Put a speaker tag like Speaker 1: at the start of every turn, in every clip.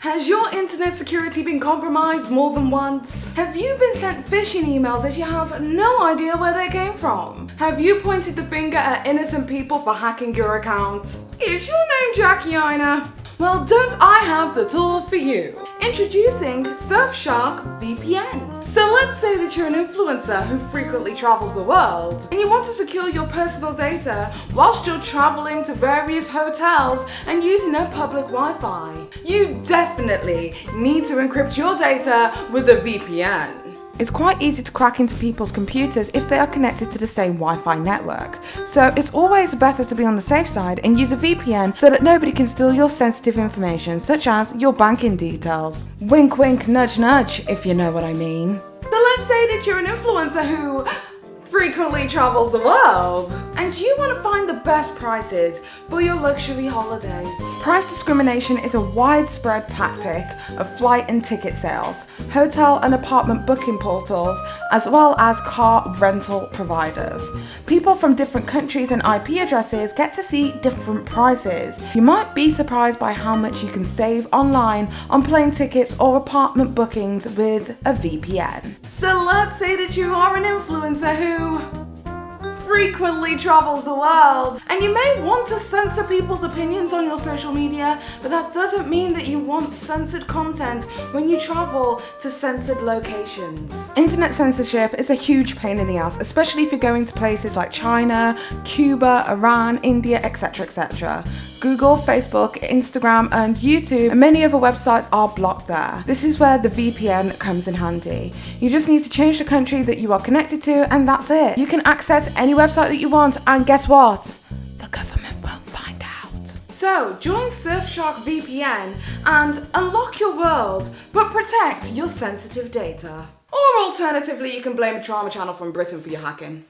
Speaker 1: Has your internet security been compromised more than once? Have you been sent phishing emails that you have no idea where they came from? Have you pointed the finger at innocent people for hacking your account? Is your name Aina? Well, don't I have the tool for you? Introducing Surfshark VPN. So let's say that you're an influencer who frequently travels the world and you want to secure your personal data whilst you're traveling to various hotels and using a public Wi-Fi. You definitely need to encrypt your data with a VPN. It's quite easy to crack into people's computers if they are connected to the same Wi-Fi network. So it's always better to be on the safe side and use a VPN so that nobody can steal your sensitive information, such as your banking details. Wink wink, nudge nudge, if you know what I mean. So let's say that you're an influencer who frequently travels the world and you want to find the best prices for your luxury holidays. Price discrimination is a widespread tactic of flight and ticket sales, hotel and apartment booking portals, as well as car rental providers. People from different countries and IP addresses get to see different prices. You might be surprised by how much you can save online on plane tickets or apartment bookings with a VPN. So let's say that you are an influencer who frequently travels the world, and you may want to censor people's opinions on your social media, but that doesn't mean that you want censored content when you travel to censored locations. Internet censorship is a huge pain in the ass, especially if you're going to places like China, Cuba, Iran, India, etc, etc. Google, Facebook, Instagram and YouTube and many other websites are blocked there. This is where the VPN comes in handy. You just need to change the country that you are connected to and that's it. You can access any website that you want and guess what? The government won't find out. So join Surfshark VPN and unlock your world but protect your sensitive data. Or alternatively you can blame a drama channel from Britain for your hacking.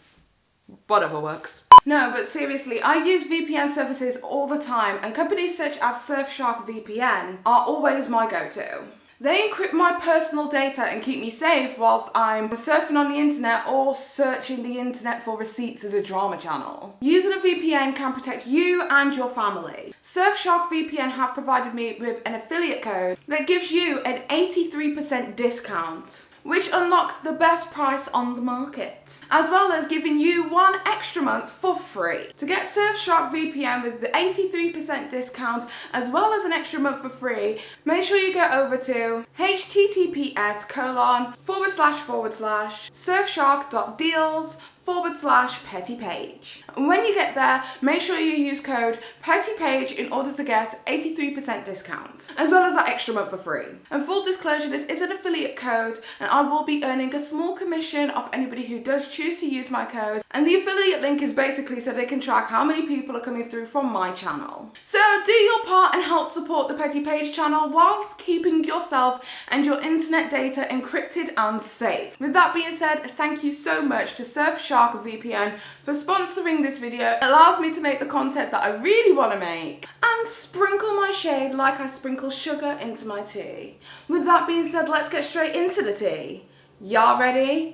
Speaker 1: Whatever works. No, but seriously, I use VPN services all the time and companies such as Surfshark VPN are always my go-to. They encrypt my personal data and keep me safe whilst I'm surfing on the internet or searching the internet for receipts as a drama channel. Using a VPN can protect you and your family. Surfshark VPN have provided me with an affiliate code that gives you an 83% discount, which unlocks the best price on the market, as well as giving you 1 extra month for free. To get Surfshark VPN with the 83% discount, as well as an extra month for free, make sure you go over to https://surfshark.deals/pettypage. And when you get there, make sure you use code PettyPage in order to get 83% discount, as well as that extra month for free. And full disclosure, this is an affiliate code and I will be earning a small commission off anybody who does choose to use my code. And the affiliate link is basically so they can track how many people are coming through from my channel. So do your part and help support the Petty Page channel whilst keeping yourself and your internet data encrypted and safe. With that being said, thank you so much to Surfshark VPN for sponsoring this video. It allows me to make the content that I really want to make and sprinkle my shade like I sprinkle sugar into my tea. With that being said, let's get straight into the tea. Y'all ready?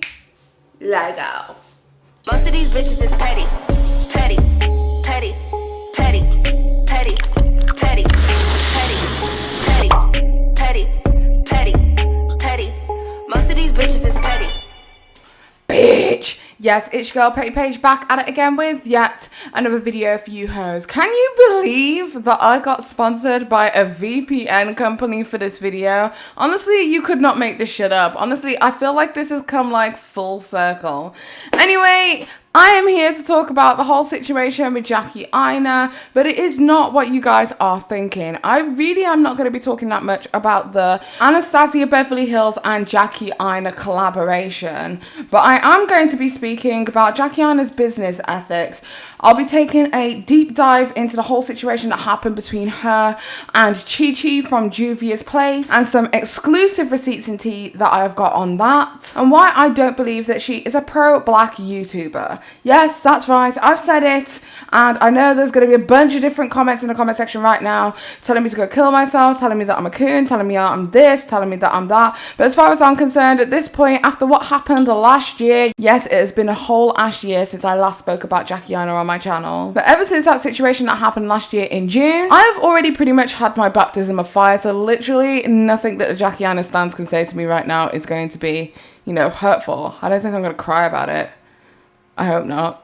Speaker 1: Let go.
Speaker 2: Most of these bitches is petty, petty, petty, petty, petty, petty, petty, petty, petty, petty, petty. Most of these bitches is petty.
Speaker 1: Bitch! Yes, it's your girl Petty Page back at it again with yet another video for you hoes. Can you believe that I got sponsored by a VPN company for this video? Honestly, you could not make this shit up. Honestly, I feel like this has come like full circle. Anyway, I am here to talk about the whole situation with Aina, but it is not what you guys are thinking. I really am not going to be talking that much about the Anastasia Beverly Hills and Aina collaboration, but I am going to be speaking about Aina's business ethics. I'll be taking a deep dive into the whole situation that happened between her and Chi from Juvia'S place and some exclusive receipts and tea that I have got on that, and why I don't believe that she is a pro-black YouTuber. Yes, that's right, I've said it, and I know there's going to be a bunch of different comments in the comment section right now telling me to go kill myself, telling me that I'm a coon, telling me I'm this, telling me that I'm that, but as far as I'm concerned, at this point, after what happened last year, yes, it has been a whole ass year since I last spoke about Aina on my channel. But ever since that situation that happened last year in June, I have already pretty much had my baptism of fire. So literally nothing that the Jackie Aina stans can say to me right now is going to be, you know, hurtful. I don't think I'm going to cry about it. I hope not.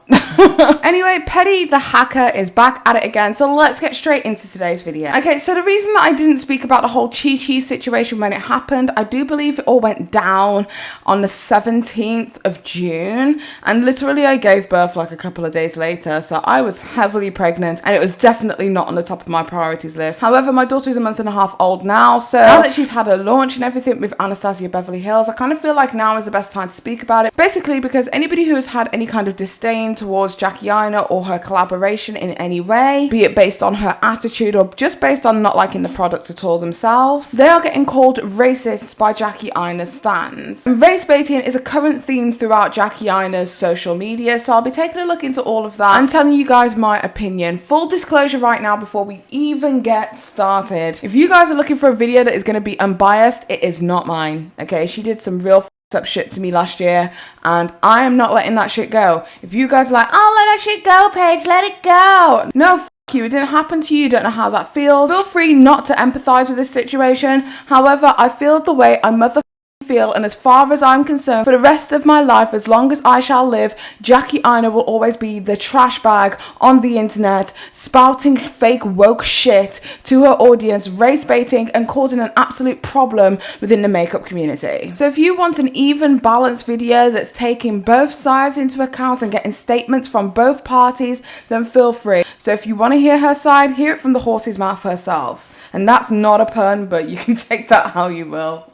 Speaker 1: Anyway, Petty the hacker is back at it again, so let's get straight into today's video. Okay, so the reason that I didn't speak about the whole Chi situation when it happened, I do believe it all went down on the 17th of June, and literally I gave birth like a couple of days later, so I was heavily pregnant, and it was definitely not on the top of my priorities list. However, my daughter is a month and a half old now, so now that she's had her launch and everything with Anastasia Beverly Hills, I kind of feel like now is the best time to speak about it. Basically, because anybody who has had any kind of disdain towards Jackie Aina or her collaboration in any way, be it based on her attitude or just based on not liking the product at all themselves, they are getting called racists by Jackie Aina's stans. And race baiting is a current theme throughout Jackie Aina's social media, so I'll be taking a look into all of that and telling you guys my opinion. Full disclosure right now before we even get started, if you guys are looking for a video that is going to be unbiased, it is not mine. Okay, she did some real up shit to me last year, and I am not letting that shit go. If you guys are like, oh, let that shit go, Paige, let it go. No, f you, it didn't happen to you, you don't know how that feels. Feel free not to empathize with this situation. However, I feel the way I feel, and as far as I'm concerned, for the rest of my life, as long as I shall live, Jackie Aina will always be the trash bag on the internet, spouting fake woke shit to her audience, race baiting and causing an absolute problem within the makeup community. So if you want an even balanced video that's taking both sides into account and getting statements from both parties, then feel free. So if you want to hear her side, hear it from the horse's mouth herself. And that's not a pun, but you can take that how you will.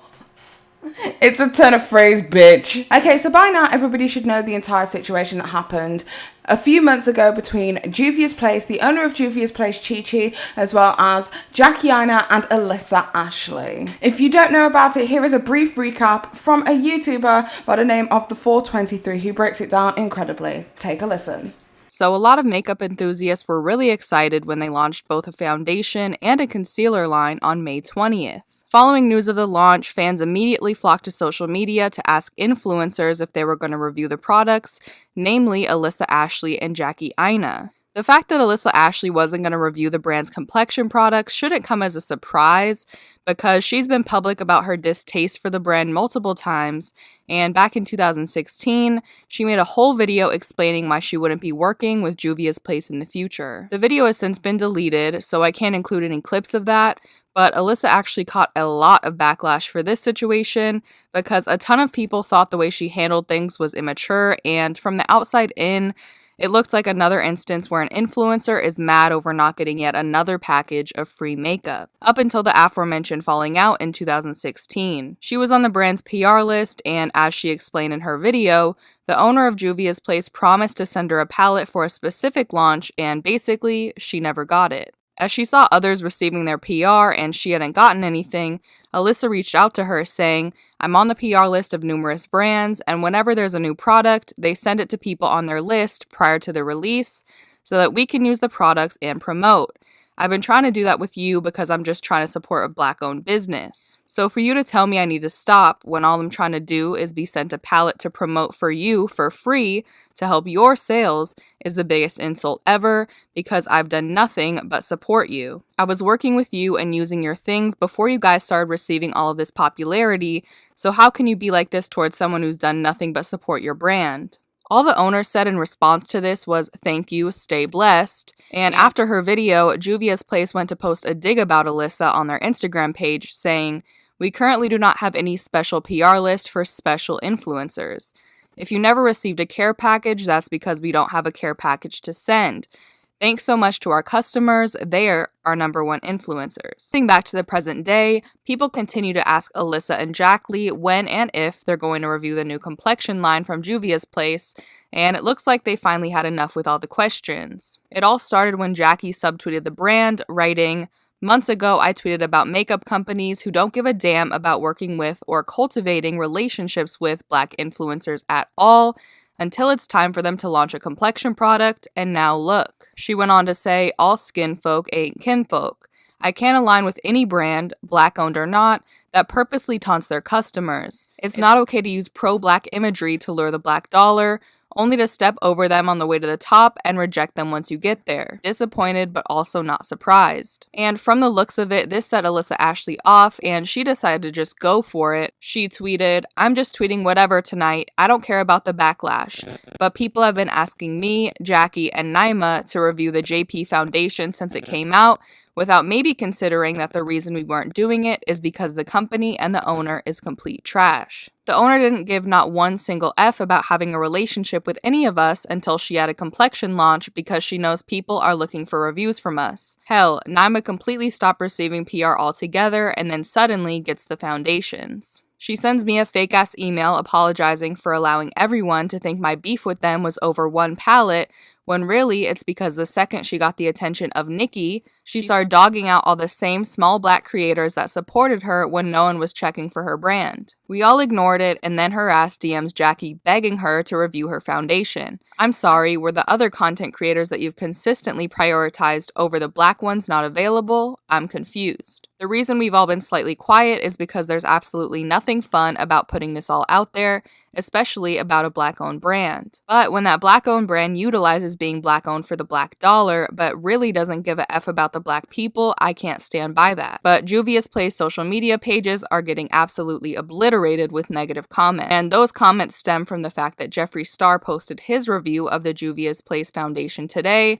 Speaker 1: It's a turn of phrase, bitch. Okay, so by now everybody should know the entire situation that happened a few months ago between Juvia'S Place, the owner of Juvia'S Place, Chi, as well as Jackie Aina and Alyssa Ashley. If you don't know about it, here is a brief recap from a YouTuber by the name of the 423 who breaks it down incredibly. Take a listen.
Speaker 3: So a lot of makeup enthusiasts were really excited when they launched both a foundation and a concealer line on May 20th. Following news of the launch, fans immediately flocked to social media to ask influencers if they were going to review the products, namely Alyssa Ashley and Jackie Aina. The fact that Alyssa Ashley wasn't going to review the brand's complexion products shouldn't come as a surprise, because she's been public about her distaste for the brand multiple times, and back in 2016, she made a whole video explaining why she wouldn't be working with Juvia'S Place in the future. The video has since been deleted, so I can't include any clips of that, but Alyssa actually caught a lot of backlash for this situation because a ton of people thought the way she handled things was immature, and from the outside in, it looked like another instance where an influencer is mad over not getting yet another package of free makeup. Up until the aforementioned falling out in 2016. She was on the brand's PR list, and as she explained in her video, the owner of Juvia'S Place promised to send her a palette for a specific launch, and basically, she never got it. As she saw others receiving their PR and she hadn't gotten anything, Alyssa reached out to her saying, "I'm on the PR list of numerous brands, and whenever there's a new product, they send it to people on their list prior to the release so that we can use the products and promote. I've been trying to do that with you because I'm just trying to support a Black-owned business. So for you to tell me I need to stop when all I'm trying to do is be sent a palette to promote for you for free to help your sales is the biggest insult ever, because I've done nothing but support you. I was working with you and using your things before you guys started receiving all of this popularity, so how can you be like this towards someone who's done nothing but support your brand?" All the owner said in response to this was, "Thank you, stay blessed." And after her video, Juvia'S Place went to post a dig about Alyssa on their Instagram page saying, "We currently do not have any special PR list for special influencers. If you never received a care package, that's because we don't have a care package to send. Thanks so much to our customers, they are our #1 influencers." Getting back to the present day, people continue to ask Alyssa and Jackie when and if they're going to review the new complexion line from Juvia'S Place, and it looks like they finally had enough with all the questions. It all started when Jackie subtweeted the brand, writing, "Months ago, I tweeted about makeup companies who don't give a damn about working with or cultivating relationships with Black influencers at all, until it's time for them to launch a complexion product, and now look." She went on to say, "All skin folk ain't kinfolk. I can't align with any brand, Black-owned or not, that purposely taunts their customers. It's not okay to use pro-Black imagery to lure the Black dollar. only to step over them on the way to the top and reject them once you get there. Disappointed, but also not surprised. And from the looks of it, this set Alyssa Ashley off, and she decided to just go for it. She tweeted, "I'm just tweeting whatever tonight. I don't care about the backlash. But people have been asking me, Jackie, and Naima to review the JP foundation since it came out, without maybe considering that the reason we weren't doing it is because the company and the owner is complete trash." The owner didn't give not one single F about having a relationship with any of us until she had a complexion launch because she knows people are looking for reviews from us. Hell, Naima completely stopped receiving PR altogether and then suddenly gets the foundations. She sends me a fake-ass email apologizing for allowing everyone to think my beef with them was over one palette, when really it's because the second she got the attention of Nikki, she started dogging out all the same small black creators that supported her when no one was checking for her brand. We all ignored it, and then her ass DMs Jackie begging her to review her foundation. I'm sorry, were the other content creators that you've consistently prioritized over the black ones not available? I'm confused. The reason we've all been slightly quiet is because there's absolutely nothing fun about putting this all out there, especially about a black-owned brand. But when that black-owned brand utilizes being black-owned for the black dollar, but really doesn't give a F about the black people, I can't stand by that. But Juvia'S Play's social media pages are getting absolutely obliterated with negative comments. And those comments stem from the fact that Jeffree Star posted his review of the Juvia'S Play's foundation today,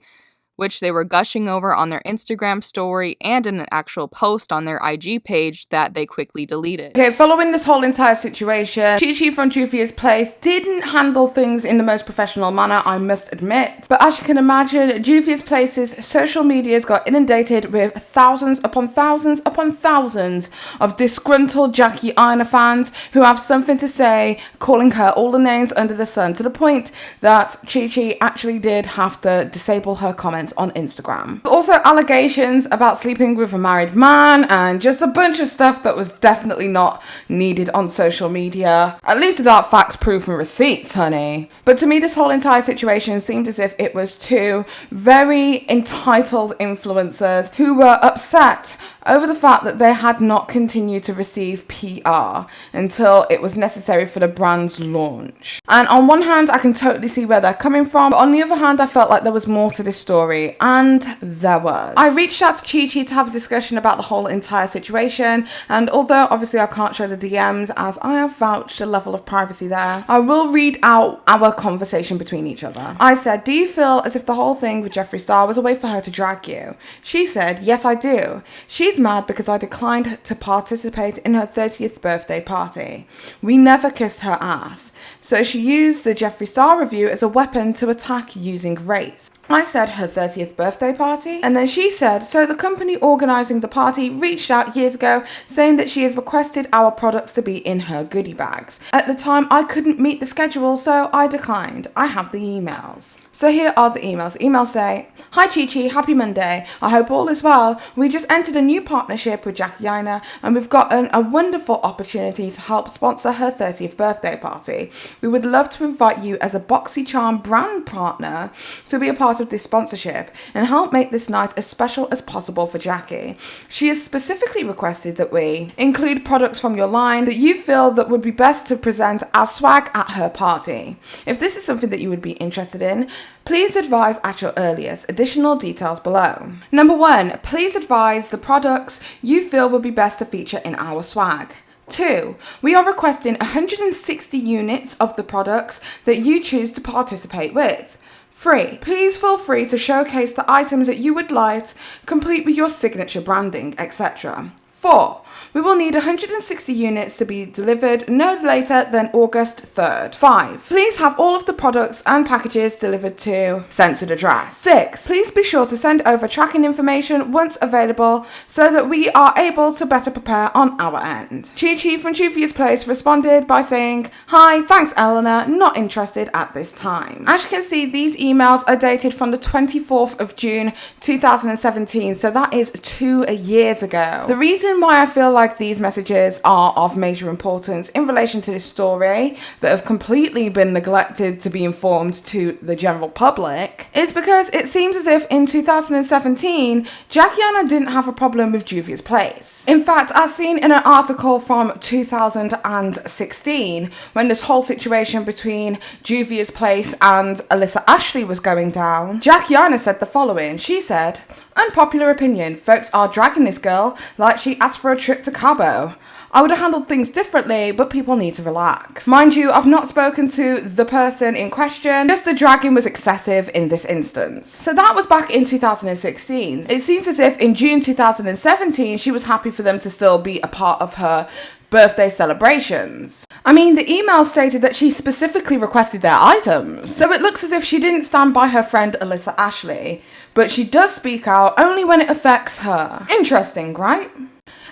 Speaker 3: which they were gushing over on their Instagram story and in an actual post on their IG page that they quickly deleted.
Speaker 1: Okay, following this whole entire situation, Chi from Juvia'S Place didn't handle things in the most professional manner, I must admit. But as you can imagine, Juvia'S Place's social medias got inundated with thousands upon thousands upon thousands of disgruntled Jackie Aina fans who have something to say, calling her all the names under the sun, to the point that Chi actually did have to disable her comments on Instagram. Also allegations about sleeping with a married man and just a bunch of stuff that was definitely not needed on social media, at least without facts, proof and receipts, honey. But to me, this whole entire situation seemed as if it was two very entitled influencers who were upset over the fact that they had not continued to receive PR until it was necessary for the brand's launch. And on one hand, I can totally see where they're coming from, but on the other hand, I felt like there was more to this story, and there was. I reached out to Chi to have a discussion about the whole entire situation, and although obviously I can't show the DMs as I have vouched a level of privacy there, I will read out our conversation between each other. I said, "Do you feel as if the whole thing with Jeffree Star was a way for her to drag you?" She said, "Yes, I do. She's mad because I declined to participate in her 30th birthday party. We never kissed her ass. So she used the Jeffree Star review as a weapon to attack using race." I said, "Her 30th birthday party?" And then she said, "So the company organising the party reached out years ago saying that she had requested our products to be in her goodie bags. At the time, I couldn't meet the schedule, so I declined. I have the emails." So here are the emails. The emails say, "Hi Chi, happy Monday. I hope all is well. We just entered a new partnership with Jackie Aina and we've gotten a wonderful opportunity to help sponsor her 30th birthday party. We would love to invite you as a BoxyCharm brand partner to be a part of this sponsorship and help make this night as special as possible for Jackie. She has specifically requested that we include products from your line that you feel that would be best to present as swag at her party. If this is something that you would be interested in, please advise at your earliest. Additional details below. Number 1, please advise the products you feel would be best to feature in our swag. 2, we are requesting 160 units of the products that you choose to participate with. 3, please feel free to showcase the items that you would like, complete with your signature branding, etc. 4, we will need 160 units to be delivered no later than August 3rd. 5, please have all of the products and packages delivered to censored address. 6, please be sure to send over tracking information once available so that we are able to better prepare on our end." Chi from Juvia'S Place responded by saying, "Hi, thanks Eleanor, not interested at this time." As you can see, these emails are dated from the 24th of June 2017, so that is 2 years ago. The reason reason why I feel like these messages are of major importance in relation to this story that have completely been neglected to be informed to the general public is because it seems as if in 2017, Aina didn't have a problem with Juvia'S place. In fact, as seen in an article from 2016, when this whole situation between Juvia'S place and Alyssa Ashley was going down, Aina said the following. She said, "Unpopular opinion, folks are dragging this girl like she asked for a trip to Cabo. I would have handled things differently, but people need to relax." Mind you, I've not spoken to the person in question, just the dragging was excessive in this instance. So that was back in 2016. It seems as if in June 2017, she was happy for them to still be a part of her birthday celebrations. I mean, the email stated that she specifically requested their items, so it looks as if she didn't stand by her friend Alyssa Ashley, but she does speak out only when it affects her. Interesting, right?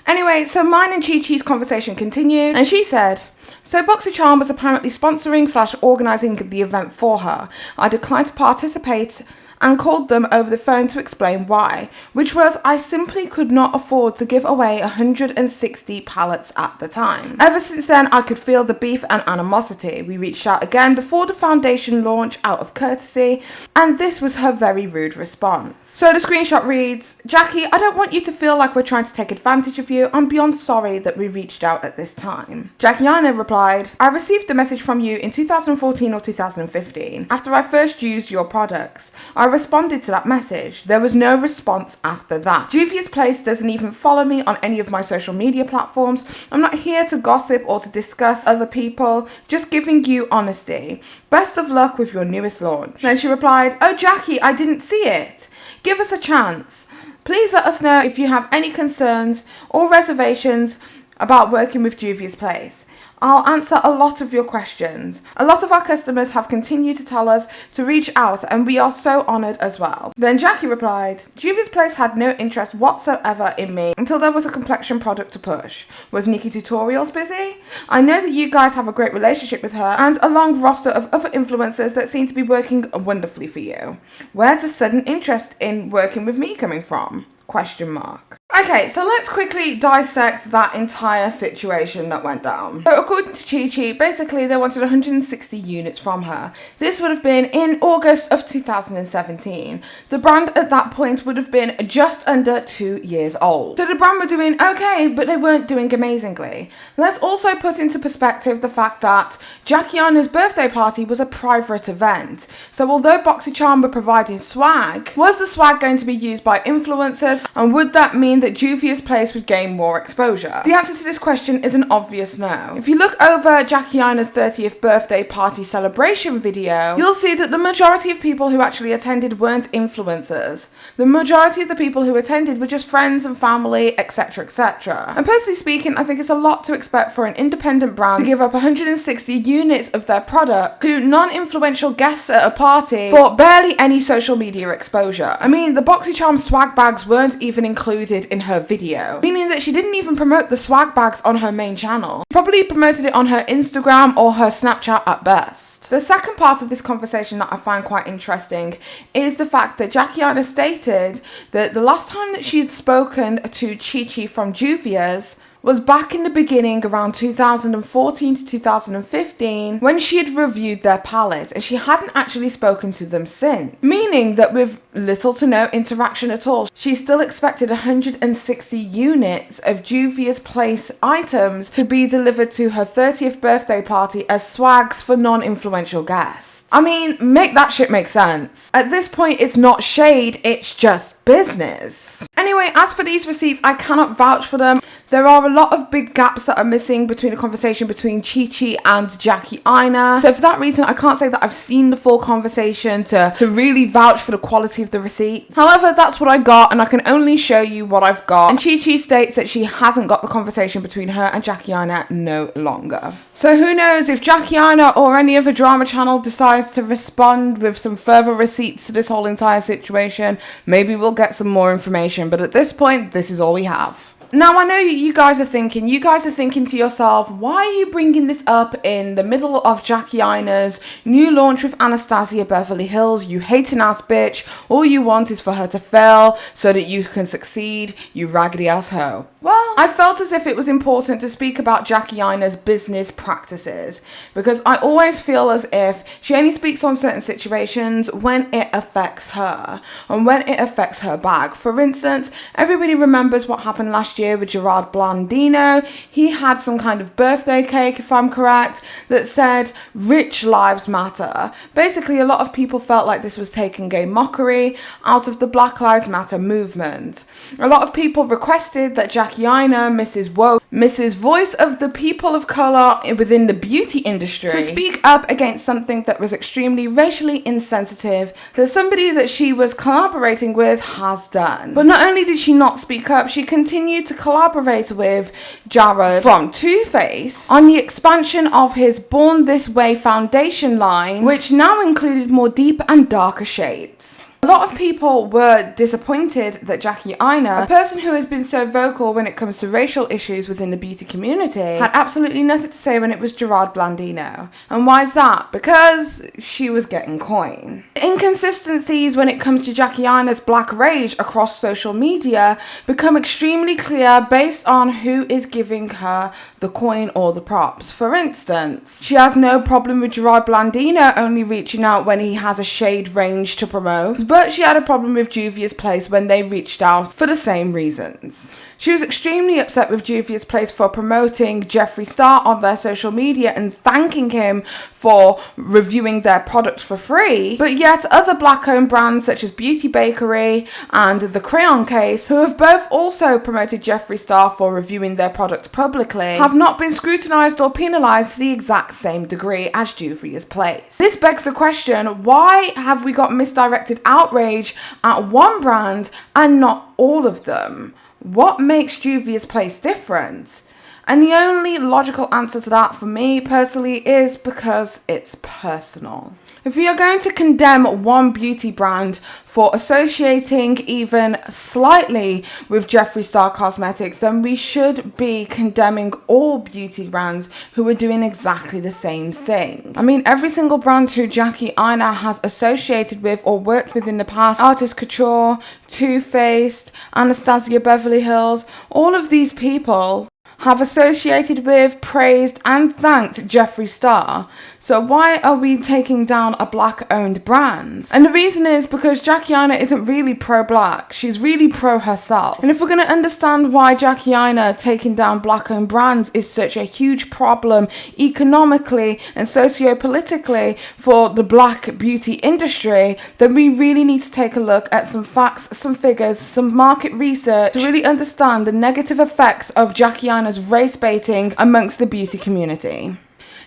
Speaker 1: Anyway, so mine and Chi-Chi's conversation continued, and she said, "So BoxyCharm was apparently sponsoring / organising the event for her. I declined to participate and called them over the phone to explain why, which was I simply could not afford to give away 160 pallets at the time. Ever since then, I could feel the beef and animosity. We reached out again before the foundation launch out of courtesy, and this was her very rude response." So the screenshot reads, "Jackie, I don't want you to feel like we're trying to take advantage of you. I'm beyond sorry that we reached out at this time." Aina replied, "I received the message from you in 2014 or 2015. After I first used your products, I responded to that message. There was no response after that. Juvia'S place doesn't even follow me on any of my social media platforms. I'm not here to gossip or to discuss other people, just giving you honesty. Best of luck with your newest launch." Then she replied, "Oh Jackie, I didn't see it. Give us a chance. Please let us know if you have any concerns or reservations about working with Juvia'S place. I'll answer a lot of your questions. A lot of our customers have continued to tell us to reach out, and we are so honoured as well." Then Jackie replied, "Juvia'S place had no interest whatsoever in me until there was a complexion product to push. Was Nikki Tutorials busy? I know that you guys have a great relationship with her and a long roster of other influencers that seem to be working wonderfully for you. Where's the sudden interest in working with me coming from? Question mark." Okay, so let's quickly dissect that entire situation that went down. So according to Chi-Chi, basically they wanted 160 units from her. This would have been in August of 2017. The brand at that point would have been just under 2 years old. So the brand were doing okay, but they weren't doing amazingly. Let's also put into perspective the fact that Aina's birthday party was a private event. So although BoxyCharm were providing swag, was the swag going to be used by influencers, and would that mean that Juvia'S place would gain more exposure? The answer to this question is an obvious no. If you look over Aina's 30th birthday party celebration video, you'll see that the majority of people who actually attended weren't influencers. The majority of the people who attended were just friends and family, etc, etc. And personally speaking, I think it's a lot to expect for an independent brand to give up 160 units of their product to non-influential guests at a party for barely any social media exposure. I mean, the BoxyCharm swag bags weren't even included in her video, meaning that she didn't even promote the swag bags on her main channel. She probably promoted it on her Instagram or her Snapchat at best. The second part of this conversation that I find quite interesting is the fact that Aina stated that the last time that she had spoken to Chi-Chi from Juvia'S was back in the beginning around 2014 to 2015 when she had reviewed their palette, and she hadn't actually spoken to them since. Meaning that with little to no interaction at all, she still expected 160 units of Juvia'S place items to be delivered to her 30th birthday party as swags for non-influential guests. I mean, make that shit make sense. At this point, it's not shade, it's just business. Anyway, as for these receipts, I cannot vouch for them. There are a lot of big gaps that are missing between the conversation between Chi-Chi and Aina. So for that reason, I can't say that I've seen the full conversation to really vouch for the quality of the receipts. However, that's what I got, and I can only show you what I've got. And Chi-Chi states that she hasn't got the conversation between her and Aina no longer. So who knows, if Aina or any other drama channel decides to respond with some further receipts to this whole entire situation, maybe we'll get some more information. But at this point, this is all we have. Now, I know you guys are thinking to yourself, why are you bringing this up in the middle of Jackie Aina's new launch with Anastasia Beverly Hills? You hating ass bitch. All you want is for her to fail so that you can succeed, you raggedy ass hoe. Well, I felt as if it was important to speak about Jackie Aina's business practices, because I always feel as if she only speaks on certain situations when it affects her and when it affects her bag. For instance, everybody remembers what happened last year with Gerard Blandino. He had some kind of birthday cake, if I'm correct, that said rich lives matter. Basically, a lot of people felt like this was taking a mockery out of the Black Lives Matter movement. A lot of people requested that Jackie Aina, Mrs. Voice of the People of Color within the beauty industry, to speak up against something that was extremely racially insensitive that somebody that she was collaborating with has done. But not only did she not speak up, she continued to collaborate with Jared from Too Faced on the expansion of his Born This Way foundation line, which now included more deep and darker shades. A lot of people were disappointed that Jackie Aina, a person who has been so vocal when it comes to racial issues within the beauty community, had absolutely nothing to say when it was Gerard Blandino. And why is that? Because she was getting coin. Inconsistencies when it comes to Jackie Aina's black rage across social media become extremely clear based on who is giving her the coin or the props. For instance, she has no problem with Gerard Blandino only reaching out when he has a shade range to promote, but she had a problem with Juvia'S when they reached out for the same reasons. She was extremely upset with Juvia'S for promoting Jeffree Star on their social media and thanking him for reviewing their product for free. But yet other black-owned brands such as Beauty Bakery and The Crayon Case, who have both also promoted Jeffree Star for reviewing their product publicly, have not been scrutinised or penalised to the exact same degree as Juvia'S. This begs the question, why have we got misdirected outrage at one brand and not all of them? What makes Juvia'S different? And the only logical answer to that for me personally is because it's personal. If we are going to condemn one beauty brand for associating even slightly with Jeffree Star Cosmetics, then we should be condemning all beauty brands who are doing exactly the same thing. I mean, every single brand who Jackie Aina has associated with or worked with in the past, Artist Couture, Too Faced, Anastasia Beverly Hills, all of these people have associated with, praised and thanked Jeffree Star. So why are we taking down a black-owned brand? And the reason is because Jackie Aina isn't really pro-black. She's really pro herself. And if we're going to understand why Jackie Aina taking down black-owned brands is such a huge problem economically and socio-politically for the black beauty industry, then we really need to take a look at some facts, some figures, some market research to really understand the negative effects of Jackie Aina's race baiting amongst the beauty community.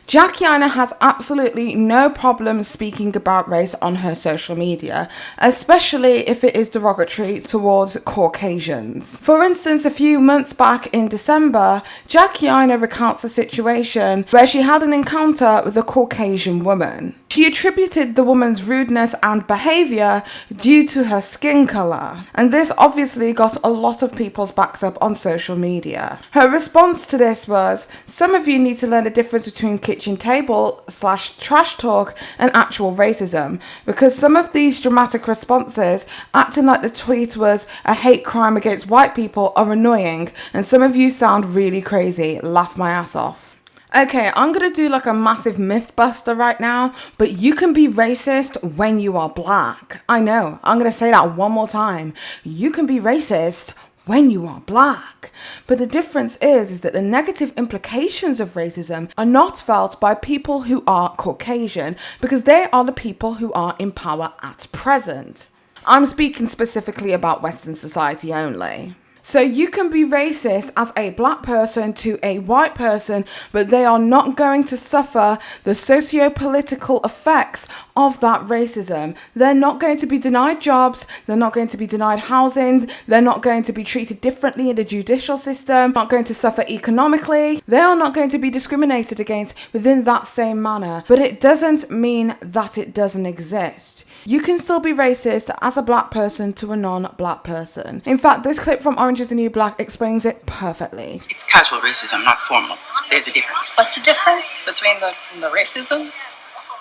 Speaker 1: Jackie Aina has absolutely no problem speaking about race on her social media, especially if it is derogatory towards Caucasians. For instance, a few months back in December, Jackie Aina recounts a situation where she had an encounter with a Caucasian woman. She attributed the woman's rudeness and behaviour due to her skin colour, and this obviously got a lot of people's backs up on social media. Her response to this was, "Some of you need to learn the difference between kitchen table / trash talk and actual racism, because some of these dramatic responses, acting like the tweet was a hate crime against white people, are annoying, and some of you sound really crazy. Laugh my ass off." Okay, I'm going to do like a massive myth buster right now, but you can be racist when you are black. I know, I'm going to say that one more time. You can be racist when you are black. But the difference is that the negative implications of racism are not felt by people who are Caucasian, because they are the people who are in power at present. I'm speaking specifically about Western society only. So you can be racist as a black person to a white person, but they are not going to suffer the socio-political effects of that racism. They're not going to be denied jobs, they're not going to be denied housing, they're not going to be treated differently in the judicial system, not going to suffer economically. They are not going to be discriminated against within that same manner. But it doesn't mean that it doesn't exist. You can still be racist as a black person to a non-black person. In fact, this clip from Orange Orange is the New Black explains it perfectly.
Speaker 4: It's casual racism, not formal. There's a difference.
Speaker 5: What's the difference between the racisms?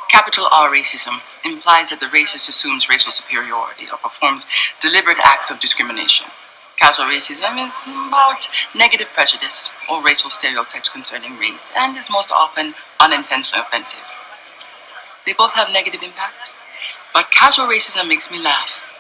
Speaker 4: Capital R racism implies that the racist assumes racial superiority or performs deliberate acts of discrimination. Casual racism is about negative prejudice or racial stereotypes concerning race and is most often unintentionally offensive. They both have negative impact, but casual racism makes me laugh,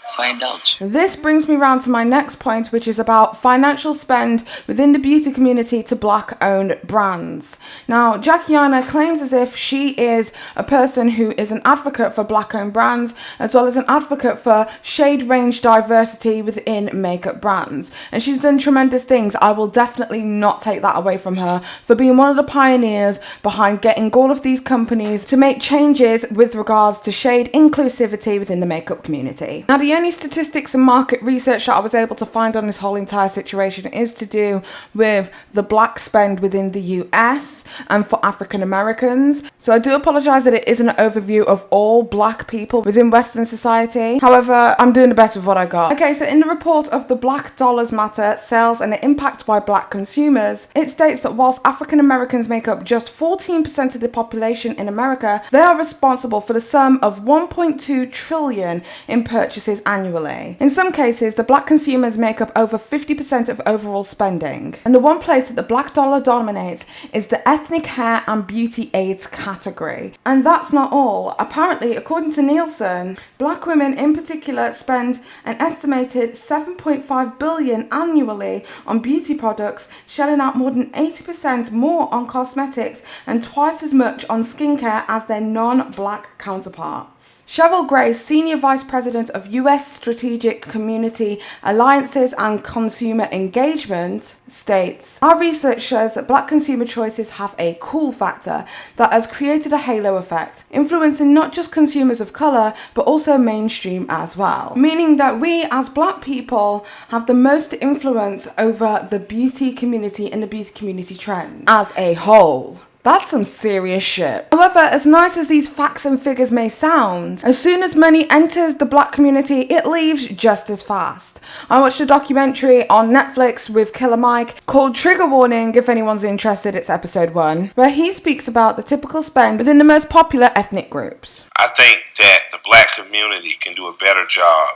Speaker 4: so I indulge.
Speaker 1: This brings me round to my next point, which is about financial spend within the beauty community to black-owned brands. Now, Juvia'S claims as if she is a person who is an advocate for black-owned brands, as well as an advocate for shade range diversity within makeup brands. And she's done tremendous things. I will definitely not take that away from her for being one of the pioneers behind getting all of these companies to make changes with regards to shade inclusivity within the makeup community. Now, the only statistics and market research that I was able to find on this whole entire situation is to do with the black spend within the US and for African Americans. So I do apologize that it isn't an overview of all black people within Western society. However, I'm doing the best with what I got. Okay, so in the report of the Black Dollars Matter, Sales and the Impact by Black Consumers, it states that whilst African Americans make up just 14% of the population in America, they are responsible for the sum of 1.2 trillion in purchases annually. In some cases, the black consumers make up over 50% of overall spending. And the one place that the black dollar dominates is the ethnic hair and beauty aids category. And that's not all. Apparently, according to Nielsen, black women in particular spend an estimated 7.5 billion annually on beauty products, shelling out more than 80% more on cosmetics and twice as much on skincare as their non-black counterparts. Cheryl Gray, Senior Vice President of US Strategic Community Alliances and Consumer Engagement, states, "Our research shows that black consumer choices have a cool factor that has created a halo effect, influencing not just consumers of colour, but also mainstream as well." Meaning that we as black people have the most influence over the beauty community and the beauty community trend as a whole. That's some serious shit. However, as nice as these facts and figures may sound, as soon as money enters the black community, it leaves just as fast. I watched a documentary on Netflix with Killer Mike called Trigger Warning, if anyone's interested, it's episode 1, where he speaks about the typical spend within the most popular ethnic groups.
Speaker 6: I think that the black community can do a better job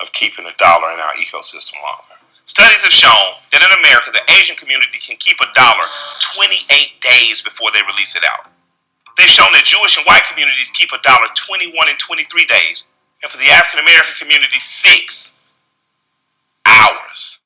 Speaker 6: of keeping a dollar in our ecosystem longer. Studies have shown that in America, the Asian community can keep a dollar 28 days before they release it out. They've shown that Jewish and white communities keep a dollar 21 and 23 days, and for the African American community, 6 hours.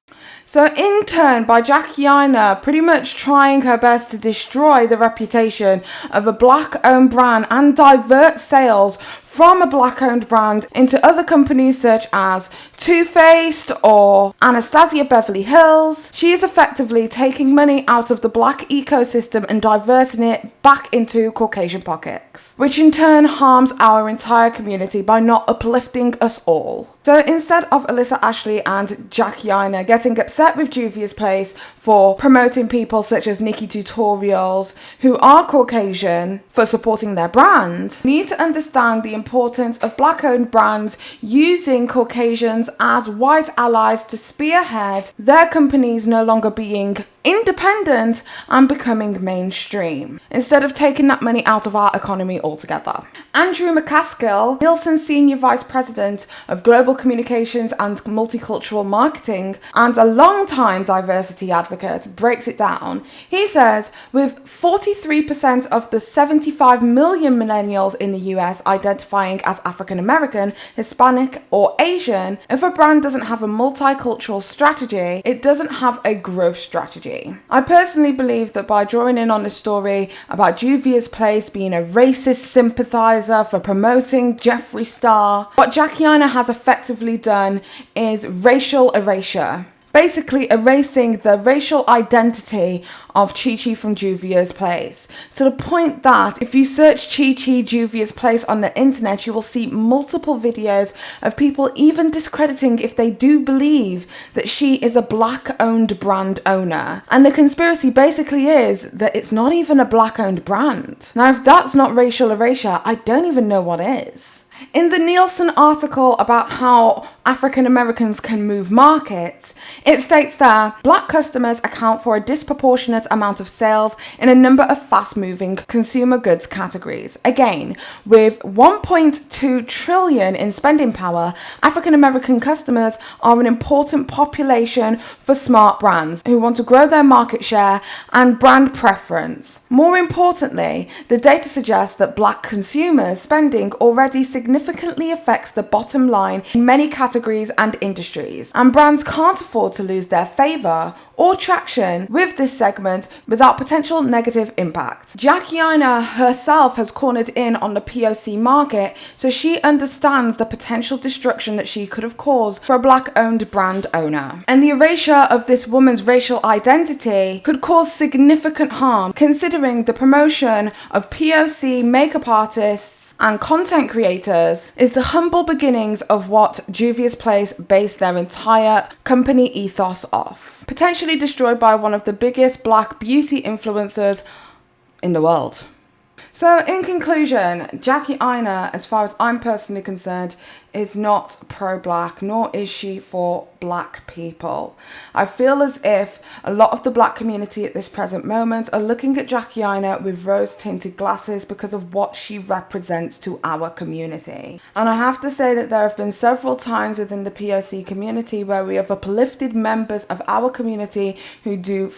Speaker 1: So in turn, by Juvia'S pretty much trying her best to destroy the reputation of a black-owned brand and divert sales from a black-owned brand into other companies such as Too Faced or Anastasia Beverly Hills, she is effectively taking money out of the black ecosystem and diverting it back into Caucasian pockets, which in turn harms our entire community by not uplifting us all. So instead of Alyssa Ashley and Juvia'S getting upset with Juvia's Place for promoting people such as Nikki Tutorials, who are Caucasian, for supporting their brand, we need to understand the importance of black-owned brands using Caucasians as white allies to spearhead their companies no longer being independent and becoming mainstream, instead of taking that money out of our economy altogether. Andrew McCaskill, Nielsen's Senior Vice President of Global Communications and Multicultural Marketing and a long-time diversity advocate, breaks it down. He says, with 43% of the 75 million millennials in the US identifying as African American, Hispanic or Asian, if a brand doesn't have a multicultural strategy, it doesn't have a growth strategy. I personally believe that by drawing in on the story about Juvia's Place being a racist sympathizer for promoting Jeffree Star, what Juvia'S has effectively done is racial erasure. Basically erasing the racial identity of Chi-Chi from Juvia's Place, to the point that if you search Chi-Chi Juvia's Place on the internet, you will see multiple videos of people even discrediting if they do believe that she is a black-owned brand owner. And the conspiracy basically is that it's not even a black-owned brand. Now, if that's not racial erasure, I don't even know what is. In the Nielsen article about how African Americans can move markets, it states that black customers account for a disproportionate amount of sales in a number of fast-moving consumer goods categories. Again, with 1.2 trillion in spending power, African American customers are an important population for smart brands who want to grow their market share and brand preference. More importantly, the data suggests that black consumers' spending already significantly affects the bottom line in many categories and industries, and brands can't afford to lose their favor or traction with this segment without potential negative impact. Aina herself has cornered in on the POC market, so she understands the potential destruction that she could have caused for a black-owned brand owner. And the erasure of this woman's racial identity could cause significant harm, considering the promotion of POC makeup artists and content creators is the humble beginnings of what Juvia'S Place based their entire company ethos off, potentially destroyed by one of the biggest black beauty influencers in the world. So in conclusion, Aina, as far as I'm personally concerned, is not pro-black, nor is she for black people. I feel as if a lot of the black community at this present moment are looking at Aina with rose-tinted glasses because of what she represents to our community. And I have to say that there have been several times within the POC community where we have uplifted members of our community who do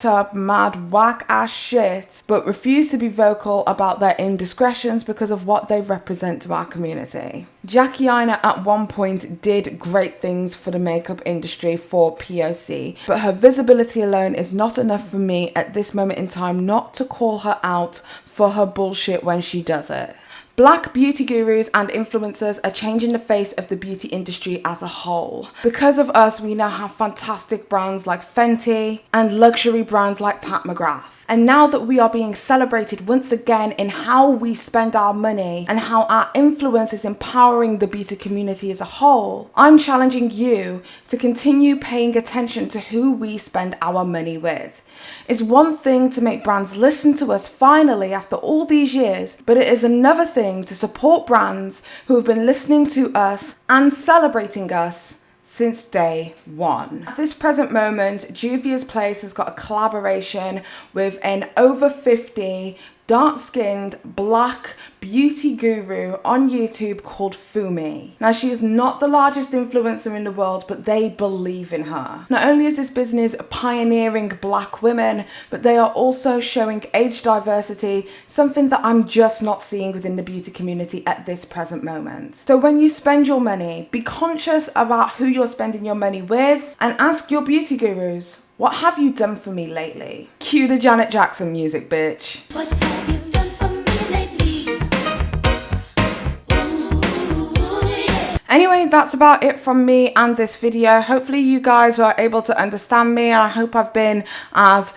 Speaker 1: up mad whack ass shit but refuse to be vocal about their indiscretions because of what they represent to our community. Aina at one point did great things for the makeup industry for POC, but her visibility alone is not enough for me at this moment in time not to call her out for her bullshit when she does it. Black beauty gurus and influencers are changing the face of the beauty industry as a whole. Because of us, we now have fantastic brands like Fenty and luxury brands like Pat McGrath. And now that we are being celebrated once again in how we spend our money and how our influence is empowering the beauty community as a whole, I'm challenging you to continue paying attention to who we spend our money with. It's one thing to make brands listen to us finally after all these years, but it is another thing to support brands who have been listening to us and celebrating us since day one. At this present moment, Juvia'S Place has got a collaboration with an over 50 dark-skinned black beauty guru on YouTube called Fumi. Now, she is not the largest influencer in the world, but they believe in her. Not only is this business pioneering black women, but they are also showing age diversity, something that I'm just not seeing within the beauty community at this present moment. So when you spend your money, be conscious about who you're spending your money with and ask your beauty gurus, what have you done for me lately? Cue the Janet Jackson music, bitch.
Speaker 2: What have you done for me lately? Ooh, yeah.
Speaker 1: Anyway, that's about it from me and this video. Hopefully you guys were able to understand me, and I hope I've been as,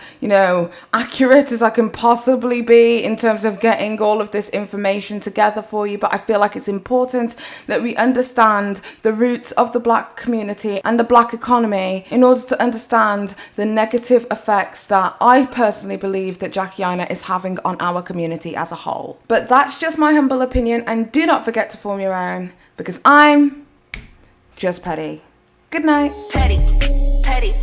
Speaker 1: accurate as I can possibly be in terms of getting all of this information together for you. But I feel like it's important that we understand the roots of the black community and the black economy in order to understand the negative effects that I personally believe that Aina is having on our community as a whole. But that's just my humble opinion, and do not forget to form your own, because I'm just petty. Good night.
Speaker 2: Petty, petty.